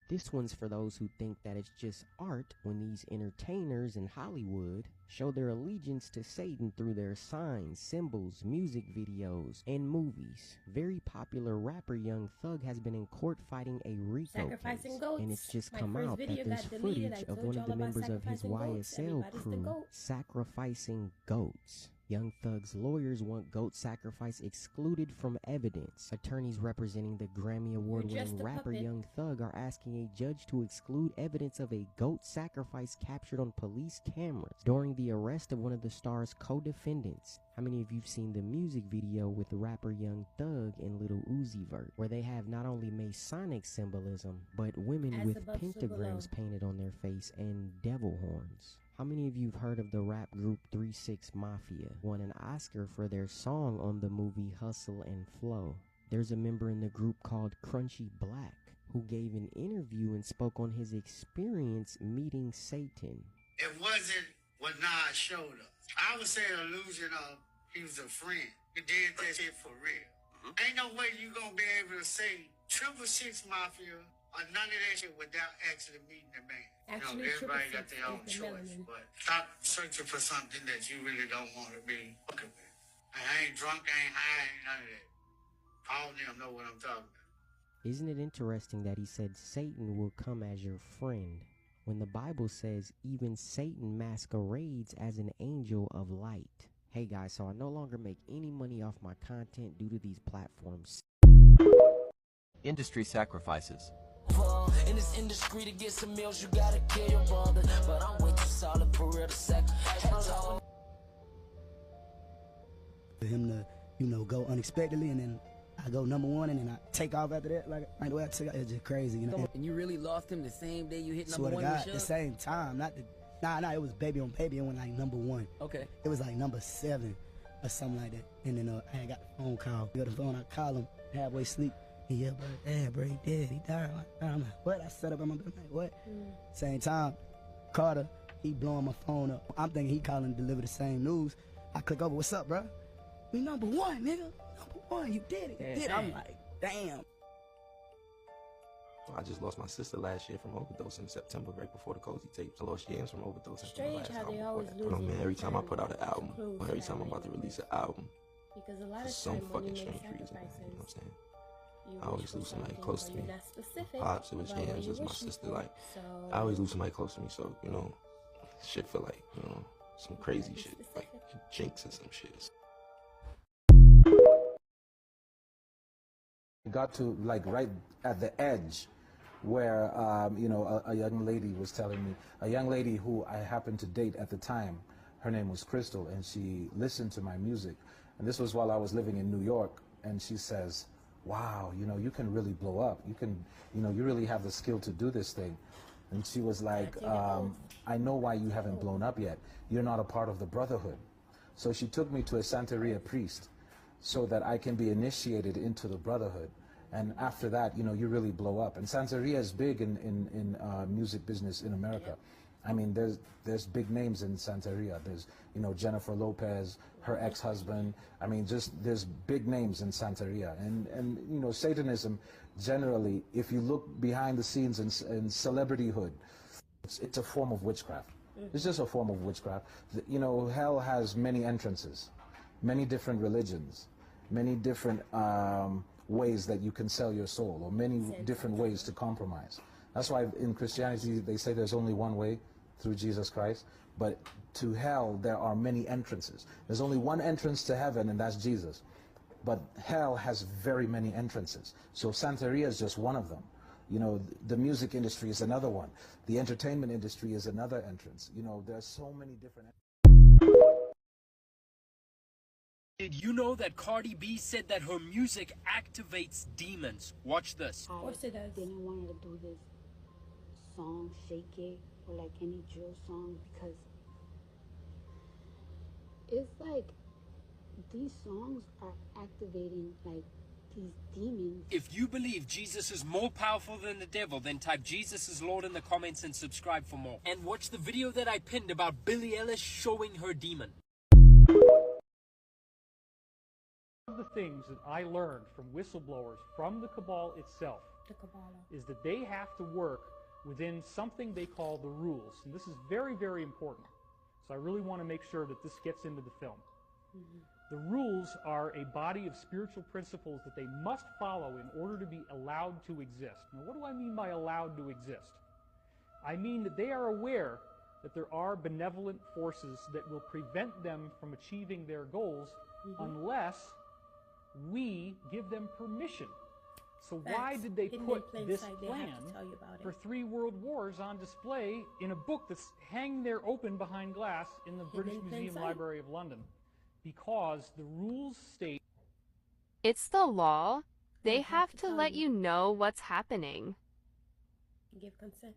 This one's for those who think that it's just art when these entertainers in Hollywood show their allegiance to Satan through their signs, symbols, music videos, and movies. Very popular rapper Young Thug has been in court fighting a RICO case, and it's just come out that there's footage of one of the members of his YSL crew sacrificing goats. Young Thug's lawyers want goat sacrifice excluded from evidence. Attorneys representing the Grammy Award-winning rapper Young Thug are asking a judge to exclude evidence of a goat sacrifice captured on police cameras during the arrest of one of the star's co-defendants. How many of you have seen the music video with rapper Young Thug and Lil Uzi Vert, where they have not only Masonic symbolism, but women with pentagrams painted on their face and devil horns? How many of you have heard of the rap group 3 6 Mafia? Won an Oscar for their song on the movie Hustle and Flow. There's a member in the group called Crunchy Black who gave an interview and spoke on his experience meeting Satan. It wasn't what Nas showed us. I would say an illusion of he was a friend. He did that shit for real. Ain't no way you gonna be able to say 666 Mafia or none of that shit without actually meeting the man. Actually, everybody got their own choice, but stop searching for something that you really don't want to be fucking with. I ain't drunk, I ain't high, ain't none of that. All of them know what I'm talking about. Isn't it interesting that he said Satan will come as your friend, when the Bible says even Satan masquerades as an angel of light? Hey guys, so I no longer make any money off my content due to these platforms. Industry sacrifices. In this industry to get some meals, you gotta kill your brother. But I'm way too solid for real to sacrifice. For him to, you know, go unexpectedly and then I go #1 and then I take off after that. Like the way I took off, it's just crazy, you know. And you really lost him the same day you hit #1? Swear to God, the same time. Not the, nah, it was Baby on Baby. It went like #1. Okay. It was like #7 or something like that. And then I got the phone call. I got the phone, I call him, halfway asleep. Yeah, bro, he dead, he died. I'm like, what? I set up in my bed, like, what? Same time, Carter, he blowing my phone up. I'm thinking he calling to deliver the same news. I click over, what's up, bro? We #1, nigga. #1, you did it. You did it. I'm like, damn. I just lost my sister last year from overdose in September, right before the Cozy tapes. I lost James from overdose. Strange how they always lose. Man, every time I put out an album, or every time I'm about to release an album, because a lot of some fucking strange reason. You know what I'm saying? I always lose somebody close to me. Pops, it was James, it was my sister. Like, I always lose somebody close to me, so, you know, shit feel like, you know, some crazy shit, like jinx or some shit. Got to, like, right at the edge where, you know, a young lady was telling me, a young lady who I happened to date at the time, her name was Crystal, and she listened to my music. And this was while I was living in New York, and she says, wow, you know, you can really blow up. You can, you know, you really have the skill to do this thing. And she was like, I know why you haven't blown up yet. You're not a part of the brotherhood. So she took me to a Santeria priest so that I can be initiated into the brotherhood. And after that, you know, you really blow up. And Santeria is big in music business in America. I mean, there's big names in Santeria. There's, you know, Jennifer Lopez, her ex-husband. I mean, just there's big names in Santeria. And you know, Satanism, generally, if you look behind the scenes in celebrityhood, it's a form of witchcraft. It's just a form of witchcraft. You know, hell has many entrances, many different religions, many different ways that you can sell your soul, or many different ways to compromise. That's why in Christianity they say there's only one way, through Jesus Christ. But to hell there are many entrances. There's only one entrance to heaven, and that's Jesus. But hell has very many entrances. So Santeria is just one of them. You know, the music industry is another one. The entertainment industry is another entrance. You know, there's so many different. Did you know that Cardi B said that her music activates demons? Watch this. Of course it does. Didn't want to do this song, Shake It, or like any drill song, because it's like these songs are activating like these demons. If you believe Jesus is more powerful than the devil, then type Jesus is Lord in the comments and subscribe for more. And watch the video that I pinned about Billie Eilish showing her demon. One of the things that I learned from whistleblowers, from the cabal itself, The Kabbalah. is that they have to work within something they call the rules. And this is very, very important. So I really want to make sure that this gets into the film. The rules are a body of spiritual principles that they must follow in order to be allowed to exist. Now, what do I mean by allowed to exist? I mean that they are aware that there are benevolent forces that will prevent them from achieving their goals unless we give them permission. So why did they put this plan for 3 world wars on display in a book that's hanging there open behind glass in the British Museum Library of London? Because the rules state it's the law. They have to let you know what's happening. Give consent.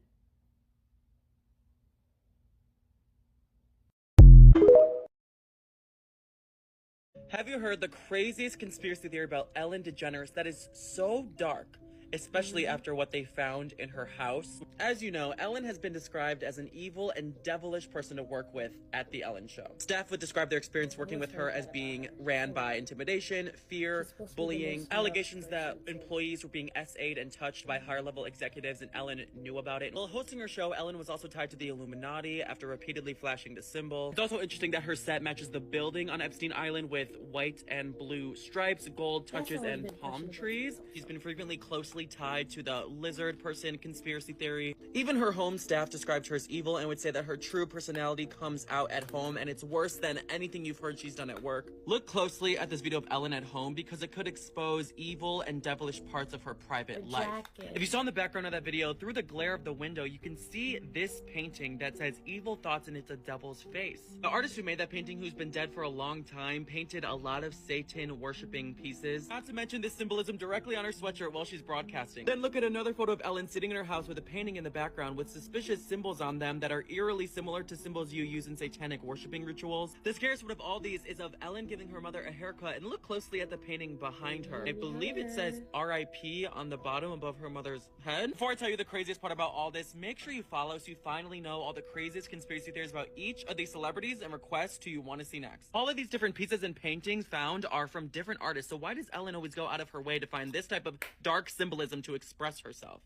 Have you heard the craziest conspiracy theory about Ellen DeGeneres that is so dark, especially after what they found in her house? As you know, Ellen has been described as an evil and devilish person to work with at The Ellen Show. Staff would describe their experience working with her as being ran by intimidation, fear, bullying, allegations that employees were being SA'd and touched by higher-level executives, and Ellen knew about it. While hosting her show, Ellen was also tied to the Illuminati after repeatedly flashing the symbol. It's also interesting that her set matches the building on Epstein Island with white and blue stripes, gold touches, and palm trees. She's been frequently closely tied to the lizard person conspiracy theory. Even her home staff described her as evil and would say that her true personality comes out at home, and it's worse than anything you've heard she's done at work. Look closely at this video of Ellen at home because it could expose evil and devilish parts of her private life. If you saw in the background of that video, through the glare of the window, you can see this painting that says evil thoughts and it's a devil's face. The artist who made that painting, who's been dead for a long time, painted a lot of Satan worshipping pieces. Not to mention this symbolism directly on her sweatshirt while she's broadcasting. Then look at another photo of Ellen sitting in her house with a painting in the background with suspicious symbols on them that are eerily similar to symbols you use in satanic worshipping rituals. The scariest one of all these is of Ellen giving her mother a haircut, and look closely at the painting behind her. I believe it says R.I.P. on the bottom above her mother's head. Before I tell you the craziest part about all this, make sure you follow so you finally know all the craziest conspiracy theories about each of these celebrities and request who you want to see next. All of these different pieces and paintings found are from different artists, so why does Ellen always go out of her way to find this type of dark symbolism to express herself?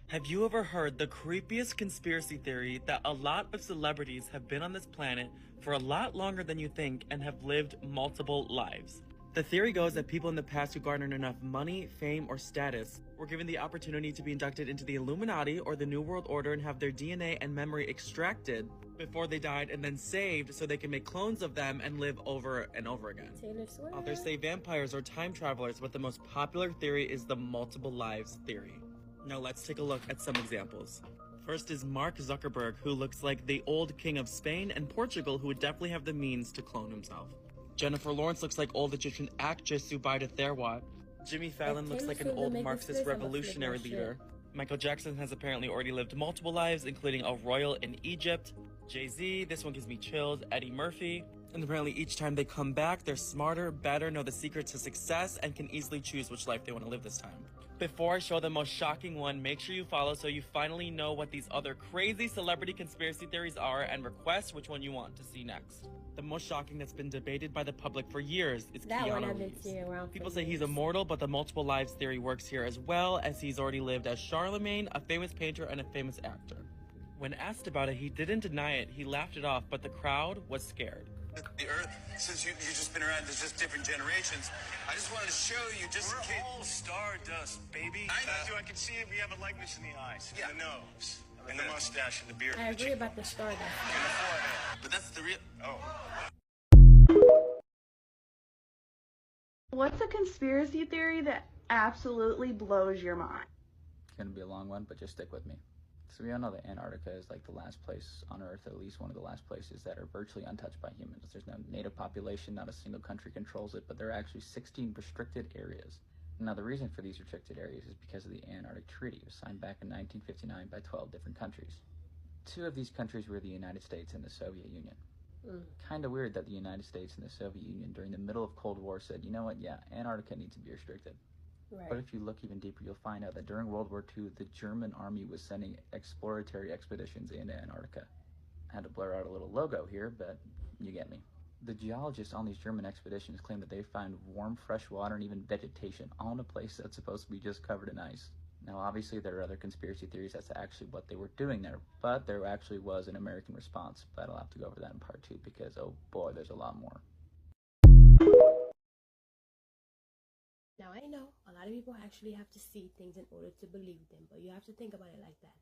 Have you ever heard the creepiest conspiracy theory that a lot of celebrities have been on this planet for a lot longer than you think and have lived multiple lives? The theory goes that people in the past who garnered enough money, fame, or status were given the opportunity to be inducted into the Illuminati or the New World Order and have their DNA and memory extracted before they died and then saved so they can make clones of them and live over and over again. Others say vampires or time travelers, but the most popular theory is the multiple lives theory. Now let's take a look at some examples. First is Mark Zuckerberg, who looks like the old king of Spain and Portugal, who would definitely have the means to clone himself. Jennifer Lawrence looks like old Egyptian actress Zubaida Therwat. Jimmy Fallon looks like an old Marxist revolutionary leader. Michael Jackson has apparently already lived multiple lives, including a royal in Egypt. Jay-Z, this one gives me chills. Eddie Murphy. And apparently each time they come back, they're smarter, better, know the secret to success, and can easily choose which life they want to live this time. Before I show the most shocking one, make sure you follow so you finally know what these other crazy celebrity conspiracy theories are and request which one you want to see next. The most shocking that's been debated by the public for years is Keanu Reeves. People say he's immortal, but the multiple lives theory works here as well, as he's already lived as Charlemagne, a famous painter, and a famous actor. When asked about it, he didn't deny it, he laughed it off, but the crowd was scared. The Earth, since you've just been around, there's just different generations. I just wanted to show you, just in case. We're all stardust, baby. I can see it. We have a likeness in the eyes, and the nose, and the mustache, and the beard. I agree about the stardust. And the forehead. But that's the real. Oh. What's a conspiracy theory that absolutely blows your mind? It's gonna be a long one, but just stick with me. So we all know that Antarctica is like the last place on Earth, at least one of the last places that are virtually untouched by humans. There's no native population, not a single country controls it, but there are actually 16 restricted areas. Now the reason for these restricted areas is because of the Antarctic Treaty. It was signed back in 1959 by 12 different countries. 2 of these countries were the United States and the Soviet Union. Kind of weird that the United States and the Soviet Union during the middle of Cold War said, you know what, yeah, Antarctica needs to be restricted. Right. But if you look even deeper, you'll find out that during World War II, the German army was sending exploratory expeditions into Antarctica. I had to blur out a little logo here, but you get me. The geologists on these German expeditions claim that they find warm, fresh water and even vegetation all in a place that's supposed to be just covered in ice. Now, obviously, there are other conspiracy theories as to actually what they were doing there, but there actually was an American response. But I'll have to go over that in part 2 because, oh boy, there's a lot more. Now, I know a lot of people actually have to see things in order to believe them, but you have to think about it like that.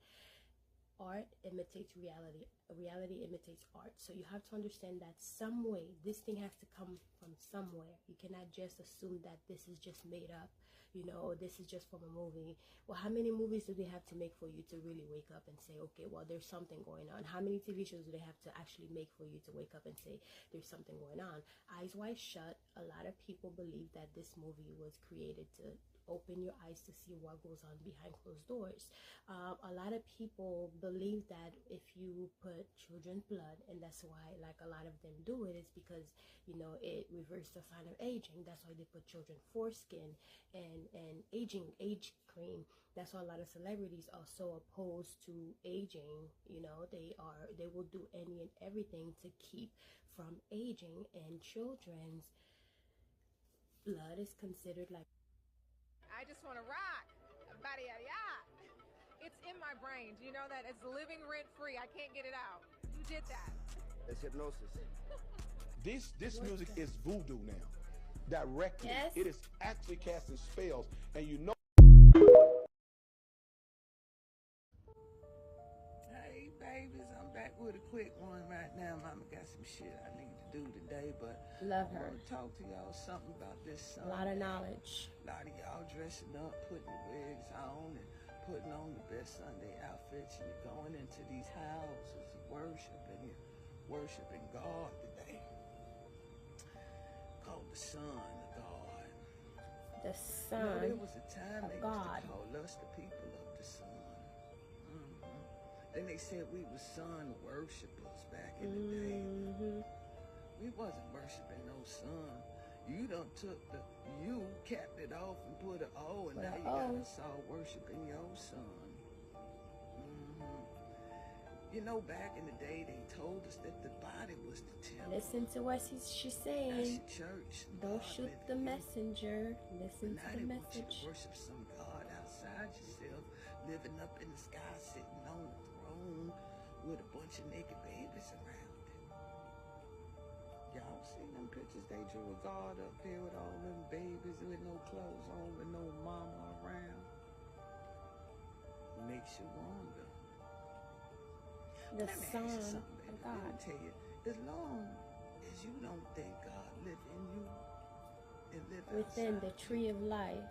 Art imitates reality. Reality imitates art. So you have to understand that some way, this thing has to come from somewhere. You cannot just assume that this is just made up, you know, or this is just from a movie. Well, how many movies do they have to make for you to really wake up and say, okay, well, there's something going on? How many TV shows do they have to actually make for you to wake up and say, there's something going on? Eyes Wide Shut, a lot of people believe that this movie was created to open your eyes to see what goes on behind closed doors. A lot of people believe that if you put children's blood, and that's why like a lot of them do it, is because, you know, it reverses the sign of aging. That's why they put children foreskin and age cream. That's why a lot of celebrities are so opposed to aging. You know, they will do any and everything to keep from aging, and children's blood is considered like, I just want to rock. It's in my brain. Do you know that? It's living rent free. I can't get it out. You did that. It's hypnosis. This music is voodoo now. Directly. Yes. It is actually casting spells, and you know. Hey babies, I'm back with a quick one right now. Mama got some shit I need to do today, but love I her. want to talk to y'all something about this song. A lot of knowledge. A lot of y'all dressing up, putting your wigs on, and putting on the best Sunday outfits, and you're going into these houses of worship, and you're worshiping God today. Called the Son of God. The Son you know, there was a time they God. used to call us the people of the Sun. Then they said we were sun worshipers back in the day. We wasn't worshiping no sun. You done took the U, capped it off, and put an O, and now you got us all worshiping your son. You know, back in the day, they told us that the body was the temple. Listen to what she's saying. That's your church. Don't shoot the messenger. Listen to the Want you message. to worship some God outside yourself, living up in the sky, sitting on the throne with a bunch of naked babies around it. Y'all seen them pictures? They drew a God up there with all them babies with no clothes on, with no mama around. Makes you wonder. The Let me Son ask you something, of baby. God. Let me tell you, as long as you don't think God live in you and live Within outside the tree of life.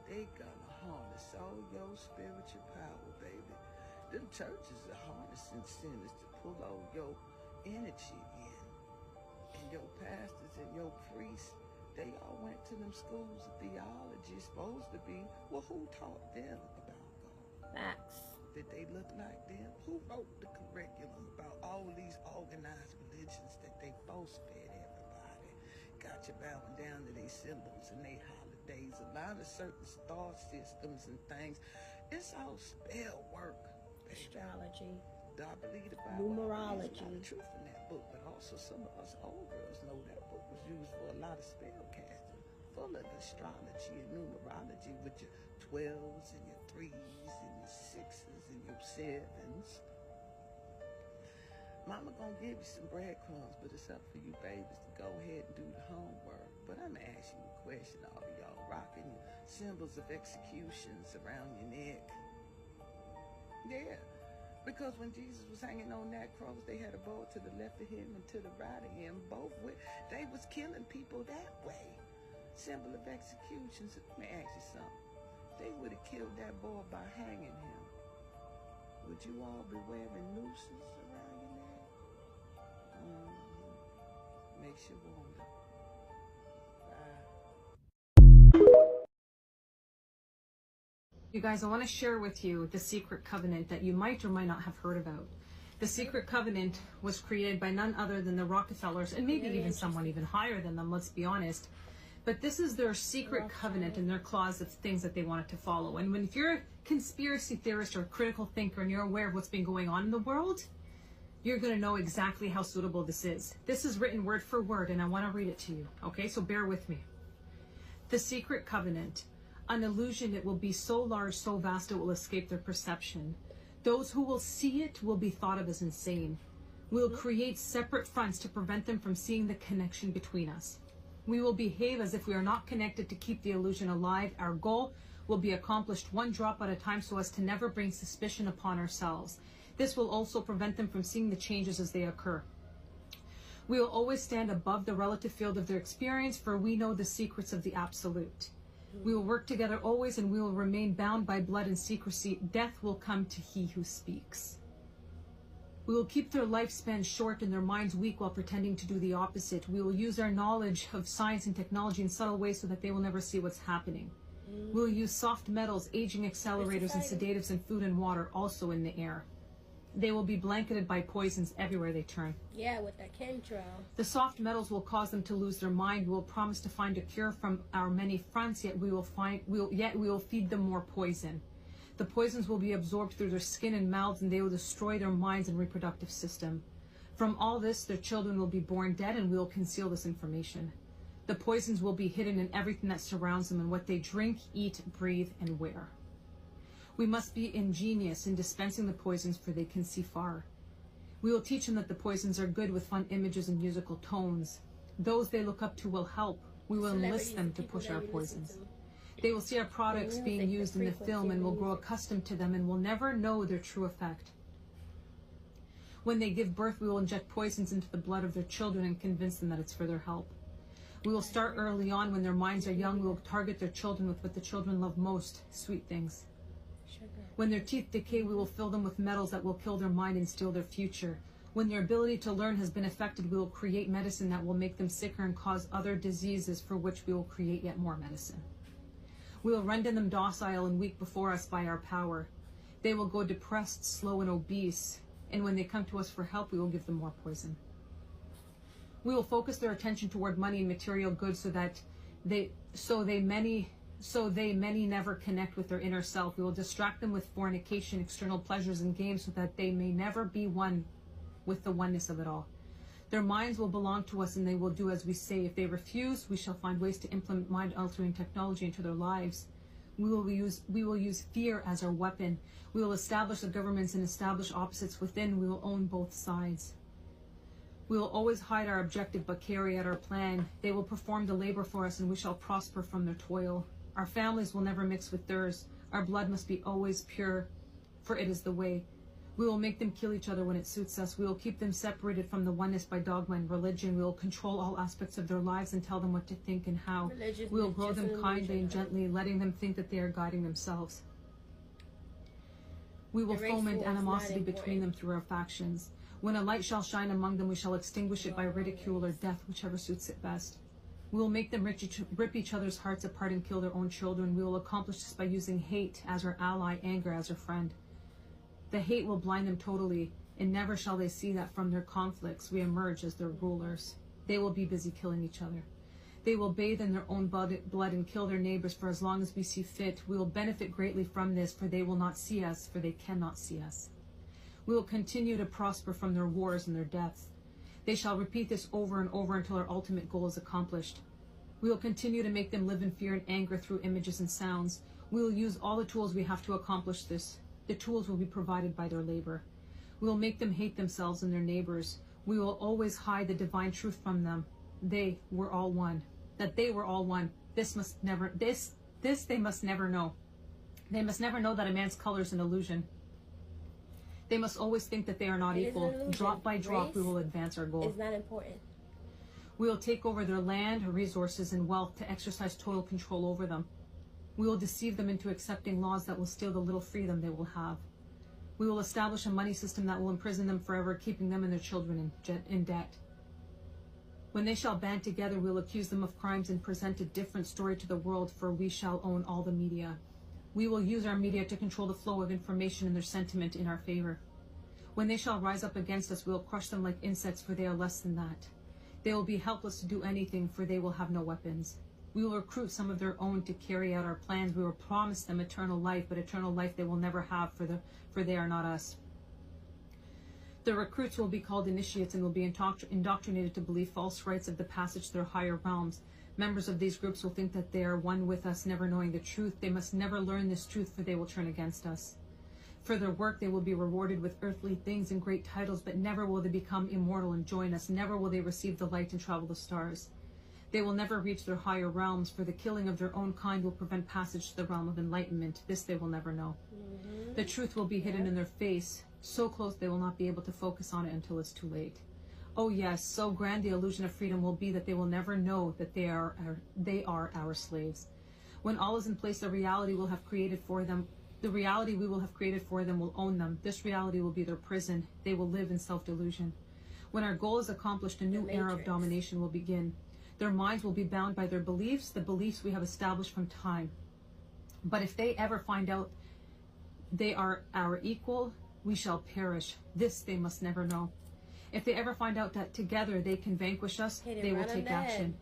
they gonna harness all your spiritual power, baby. Them churches are harnessing sinners to pull all your energy in. And your pastors and your priests, they all went to them schools of theology, supposed to be, well, who taught them about God? Facts. Did they look like them? Who wrote the curriculum about all these organized religions that they force-fed everybody? Got you bowing down to their symbols and their holidays. A lot of certain star systems and things. It's all spell work. Baby. Astrology. Do I believe the Bible? Numerology. There's a lot of truth in that book, but also some of us old girls know that book was used for a lot of spell casting, full of astrology and numerology with your 12s and your 3s and your 6s and your 7s. Mama gonna give you some breadcrumbs, but it's up for you babies to go ahead and do the homework. But I'm gonna ask you a question, all of y'all rocking your symbols of executions around your neck. Yeah. Because when Jesus was hanging on that cross, they had a bow to the left of him and to the right of him. Both with, they was killing people that way. Symbol of executions. Let me ask you something. They would have killed that boy by hanging him. Would you all be wearing nooses around your neck? Makes you wonder. You guys, I want to share with you the secret covenant that you might or might not have heard about. The secret covenant was created by none other than the Rockefellers, and maybe even someone even higher than them, let's be honest. But this is their secret covenant and their clause of things that they wanted to follow. And if you're a conspiracy theorist or a critical thinker and you're aware of what's been going on in the world, you're going to know exactly how suitable this is. This is written word for word, and I want to read it to you. Okay, so bear with me. The secret covenant. An illusion, it will be so large, so vast, it will escape their perception. Those who will see it will be thought of as insane. We'll create separate fronts to prevent them from seeing the connection between us. We will behave as if we are not connected to keep the illusion alive. Our goal will be accomplished one drop at a time so as to never bring suspicion upon ourselves. This will also prevent them from seeing the changes as they occur. We will always stand above the relative field of their experience, for we know the secrets of the absolute. We will work together always, and we will remain bound by blood and secrecy. Death will come to he who speaks. We will keep their lifespan short and their minds weak while pretending to do the opposite. We will use our knowledge of science and technology in subtle ways so that they will never see what's happening. We'll use soft metals, aging accelerators, and sedatives in food and water, also in the air. They will be blanketed by poisons everywhere they turn. Yeah, with that chemtrail. The soft metals will cause them to lose their mind. We will promise to find a cure from our many fronts, yet we will feed them more poison. The poisons will be absorbed through their skin and mouths, and they will destroy their minds and reproductive system. From all this, their children will be born dead, and we will conceal this information. The poisons will be hidden in everything that surrounds them and what they drink, eat, breathe, and wear. We must be ingenious in dispensing the poisons, for they can see far. We will teach them that the poisons are good with fun images and musical tones. Those they look up to will help. We will enlist them to push our poisons. They will see our products being used in the film and will grow accustomed to them and will never know their true effect. When they give birth, we will inject poisons into the blood of their children and convince them that it's for their help. We will start early on. When their minds are young, we will target their children with what the children love most, sweet things. When their teeth decay, we will fill them with metals that will kill their mind and steal their future. When their ability to learn has been affected, we will create medicine that will make them sicker and cause other diseases, for which we will create yet more medicine. We will render them docile and weak before us by our power. They will go depressed, slow, and obese, and when they come to us for help, we will give them more poison. We will focus their attention toward money and material goods so they many never connect with their inner self. We will distract them with fornication, external pleasures, and games so that they may never be one with the oneness of it all. Their minds will belong to us and they will do as we say. If they refuse, we shall find ways to implement mind-altering technology into their lives. We will use fear as our weapon. We will establish the governments and establish opposites within. We will own both sides. We will always hide our objective but carry out our plan. They will perform the labor for us and we shall prosper from their toil. Our families will never mix with theirs. Our blood must be always pure, for it is the way. We will make them kill each other when it suits us. We will keep them separated from the oneness by dogma and religion. We will control all aspects of their lives and tell them what to think and how. We will grow them kindly and gently, letting them think that they are guiding themselves. We will foment animosity between them through our factions. When a light shall shine among them, we shall extinguish it by ridicule or death, whichever suits it best. We will make them rip each other's hearts apart and kill their own children. We will accomplish this by using hate as our ally, anger as our friend. The hate will blind them totally, and never shall they see that from their conflicts we emerge as their rulers. They will be busy killing each other. They will bathe in their own blood and kill their neighbors for as long as we see fit. We will benefit greatly from this, for they will not see us, for they cannot see us. We will continue to prosper from their wars and their deaths. They shall repeat this over and over until our ultimate goal is accomplished. We will continue to make them live in fear and anger through images and sounds. We will use all the tools we have to accomplish this. The tools will be provided by their labor. We will make them hate themselves and their neighbors. We will always hide the divine truth from them. They were all one. That they were all one. This they must never know. They must never know that a man's color is an illusion. They must always think that they are not equal. Drop by drop, we will advance our goal. It's not important. We will take over their land, resources, and wealth to exercise total control over them. We will deceive them into accepting laws that will steal the little freedom they will have. We will establish a money system that will imprison them forever, keeping them and their children in debt. When they shall band together, we will accuse them of crimes and present a different story to the world, for we shall own all the media. We will use our media to control the flow of information and their sentiment in our favor. When they shall rise up against us, we will crush them like insects, for they are less than that. They will be helpless to do anything, for they will have no weapons. We will recruit some of their own to carry out our plans. We will promise them eternal life, but eternal life they will never have, for they are not us. The recruits will be called initiates and will be indoctrinated to believe false rites of the passage to their higher realms. Members of these groups will think that they are one with us, never knowing the truth. They must never learn this truth, for they will turn against us. For their work, they will be rewarded with earthly things and great titles, but never will they become immortal and join us. Never will they receive the light and travel the stars. They will never reach their higher realms, for the killing of their own kind will prevent passage to the realm of enlightenment. This they will never know. The truth will be hidden in their face, so close they will not be able to focus on it until it's too late. Oh yes, so grand the illusion of freedom will be that they will never know that they are our slaves. When all is in place, the reality we will have created for them will own them. This reality will be their prison. They will live in self-delusion. When our goal is accomplished, a new era of domination will begin. Their minds will be bound by their beliefs, the beliefs we have established from time. But if they ever find out they are our equal, we shall perish. This they must never know. If they ever find out that together they can vanquish us, they will take action.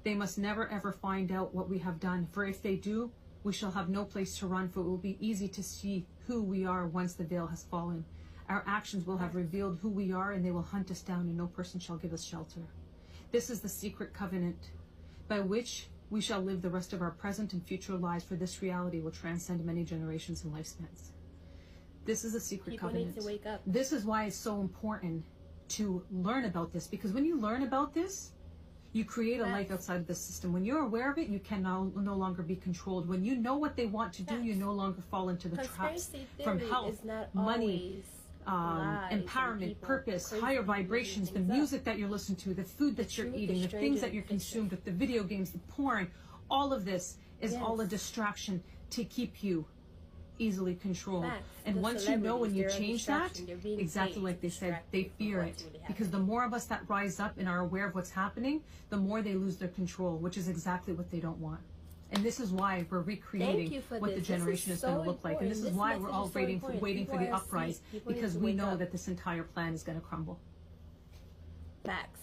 They must never ever find out what we have done, for if they do, we shall have no place to run, for it will be easy to see who we are once the veil has fallen. Our actions will have revealed who we are, and they will hunt us down, and no person shall give us shelter. This is the secret covenant by which we shall live the rest of our present and future lives, for this reality will transcend many generations and lifespans. This is a secret covenant. People need to wake up. This is why it's so important to learn about this, because when you learn about this, you create a life outside of the system. When you're aware of it, you can no longer be controlled. When you know what they want to do, you no longer fall into the traps from health, money, empowerment, purpose, higher vibrations, the music that you're listening to, the food that you're eating, the things that you're consumed with, the video games, the porn. All of this is all a distraction to keep you easily controlled. And once you know, when you change that, exactly like they said, they fear it, because the more of us that rise up and are aware of what's happening, the more they lose their control, which is exactly what they don't want. And this is why we're recreating what the generation is going to look like, and this is why we're all waiting for the uprise, because we know that this entire plan is going to crumble. Facts.